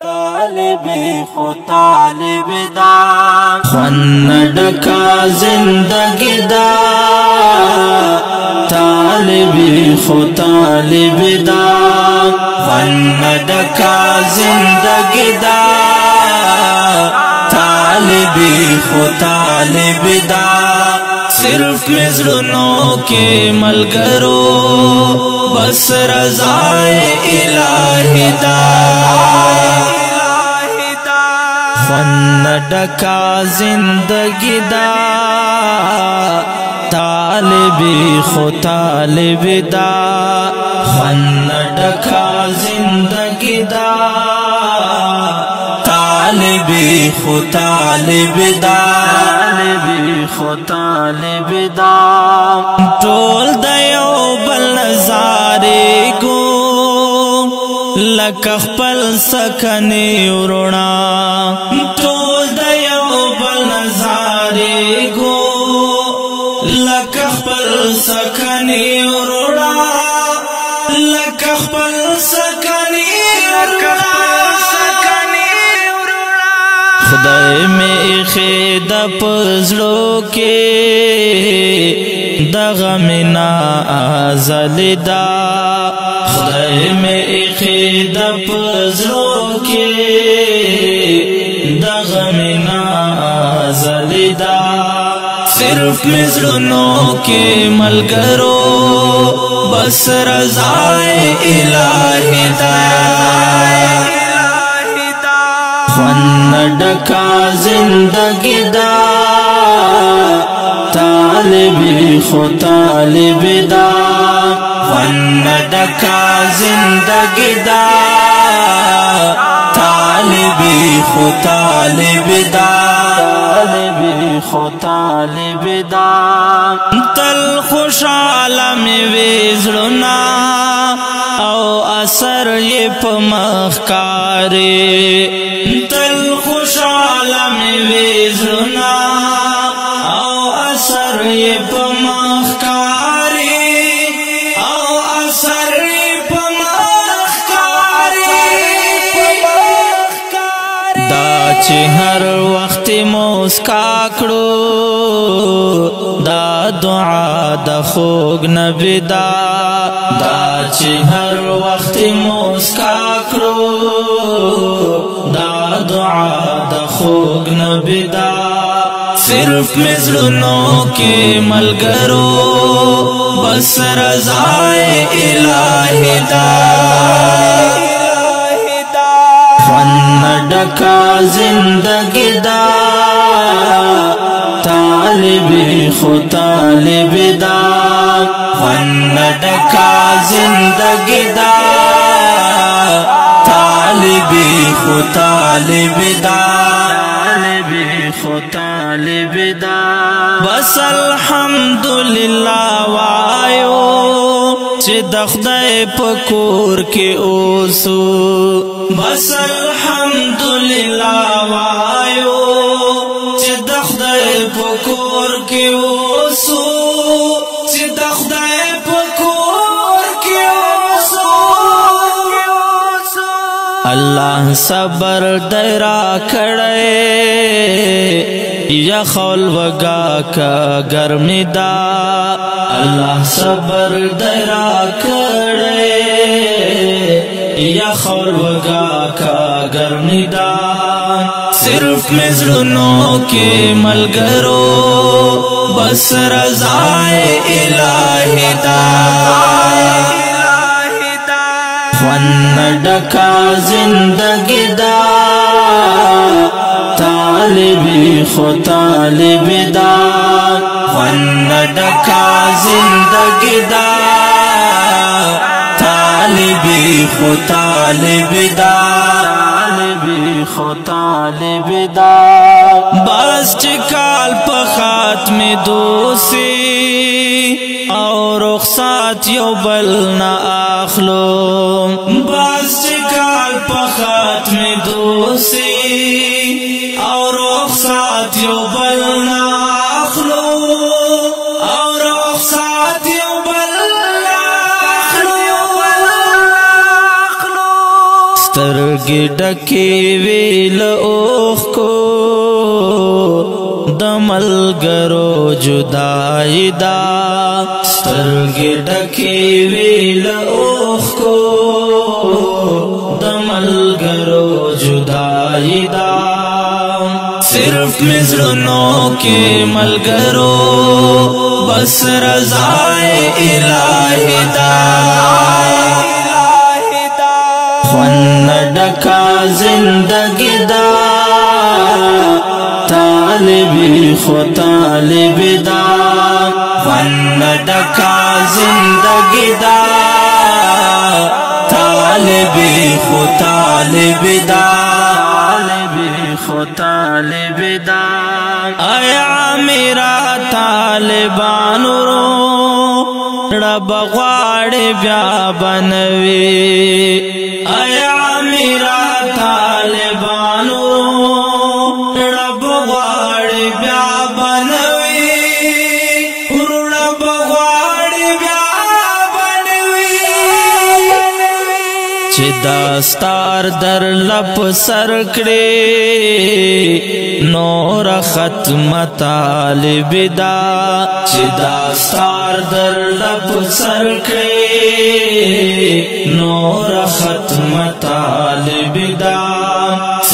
طالبی خو طالب دا خوان ڈکا زندگی دا طالبی خو طالب دا خوان ڈکا زندگی دا طالبی خو طالب دا صرف مزرنوں کے ملگرو بس رضائے الہی دا خوان ڈکا زندگی دا طالبی خو طالب دا خوان ڈکا زندگی دا طالبی خو طالب دا طالبی خو طالب دا ټول د یو بل نظارې ګو لکه خپل سکنې وروڼه ټول د یو بل نظارې ګو لکه خپل سکنې وروڼه لکه خپل سکنې وروڼه خدای میں خید پزلو کے دغمنا آزلدا خدای میں خید پزلو کے دغمنا آزلدا صرف مزرنوں کے ملگرو بس رضائے الہی دا خوان ڈکا زندگی دا طالبی خو طالب دا خوان ڈکا زندگی دا طالبی خو طالب دا طالبی خو طالب دا تل خوشحاله می وزړونه او اثر یې په مخ کارې تل خوشحاله می وزړونه او اثر یې په مخ کارې او اثر یې په مخ کارې دا چې هر وخت مسکا کړو دا دعا د خوږ نبی دا دا چې هر وخت مسکا کړو دا دعا د خوږ نبی دا صرف مزرنوں کے ملگرو بس رضائے الہی دا خوان ڈکا زندگی دا طالبی خو طالب دا خوان ڈکا زندگی دا طالبی خو طالب دا طالبی خو طالب دا بس الحمدللہ وایو چې د خدای په کور کې اوسو بس الحمدللہ وایو چې د خدای په کور کې اوسو چې د خدای په کور کې اوسو الله صبر درا کړه یا خول وگا کا گرمی دا اللہ صبر درا کڑے یا خول وگا کا گرمی دا صرف مزرنوں کے ملگرو بس رضائے الہی دا خوان ڈکا زندگی دا طالبی خو طالب دا خوان ڈکا زندگی دا طالبی خو طالب دا طالبی خو طالب دا بس چکال پا خاتم دوسی اور رخصات یو بل نا اخلو بس چکال پا خاتم دوسی اور رخصات یو بل نا اخلو اور رخصات یو بل نا اخلو سترګې ډکې وې له اوښکو د ملګرو جدایي ده سترګې ډکې وې له اوښکو د ملګرو جدایي ده صرف مزرنو کې ملګرو بس رضائے الہی دا خوان ڈکا زندگی دا طالبی خو طالب دا خوان ڈکا زندگی دا طالبی خو طالب دا طالب دا آیا میرا طالبانو رب غواړي بیا بنوي آیا میرا طالبانو رب غواړي بیا بنوي رب غواړي بیا بنوي چې داستار در لپ سر کړي نور ختم طالب دا چې داستار در لپ سر کړي نور ختم طالب دا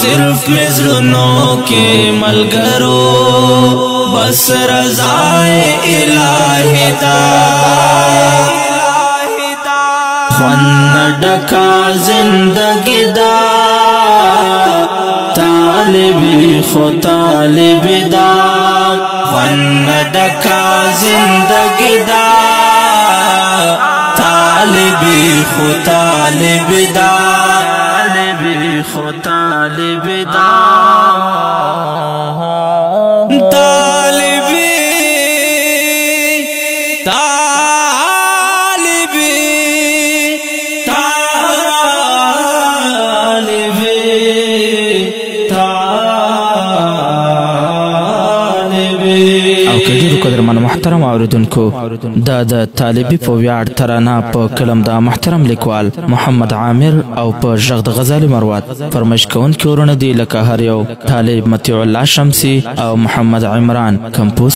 صرف مزرنو کې ملګرو بس رضائے الہی دا خوان ڈکا زندگی دا طالبی خو طالب دا خوان ڈکا زندگی دا طالبی خو طالب دا طالبی خو طالب دا قدرمن محترم اوریدونکو دا د طالبی په ویاړ ترانه په کلم د محترم لیکوال محمد عامر او په ژغ د غزال مروت فرمایش کوونکي ورونه دي لکه هر یو طالب مطیع الله شمسی او محمد عمران کمپوز